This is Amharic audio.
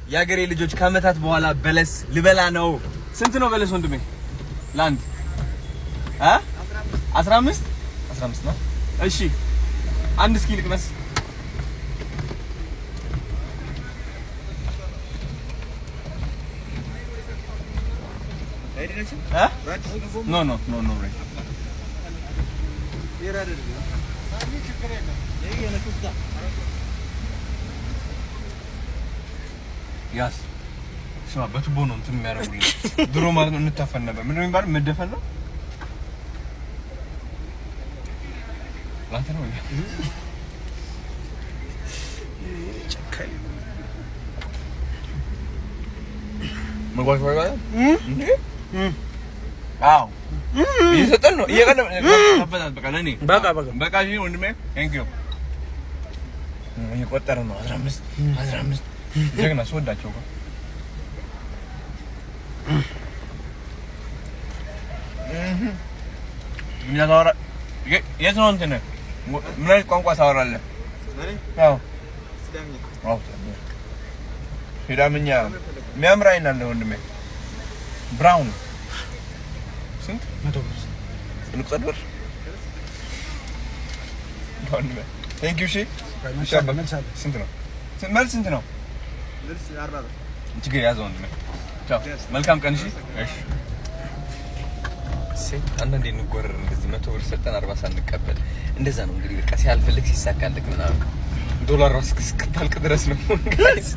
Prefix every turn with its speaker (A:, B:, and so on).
A: ያገሬ ልጆች ከመታት በኋላ በለስ ልበላ ነው። ስንት ነው በለስ ወንድሜ? ላንድ 15 ነው። እሺ አንድ እስኪ ልቅመስ። ኖ ያስ ስማ በቱቦ ነው እንትን የሚያደርጉልኝ ድሮ ማለት ነው። እንታፈን ነበር። ምንድነው የሚባለው? መደፈን ነው። ላንተ ነው ጨካኝ መጓዝ ወራይ እንዴ? አዎ ይሰጠን ነው እየቀደም ተፈታት። በቃ ለኔ በቃ እሺ ወንድሜ ቴንክ ዩ። እየቆጠረ ነው 15 ጀግና ስወዳቸው እኮ ምን ያወራ የት ነው እንትን ምን አይነት ቋንቋ ታወራለህ? አዎ ሲዳምኛ የሚያምር አይን አለ ወንድሜ። ብራውን ስንት እንቁጠር ወንድሜ ቴንክ ዩ። እሺ ስንት ነው መልስ? ስንት ነው መልስ? 40 ብር ችግር ያዘው ወንድሜ። ቻው መልካም ቀን። እሺ አንዳንዴ እንጎረር እንደዚህ 100 ብር ሰጠን 40 ሳንቀበል እንደዛ ነው እንግዲህ። በቃ ሲያልፈልግ ሲሳካልክ ምናምን ዶላር እስክታልቅ ድረስ ነው ጋይስ።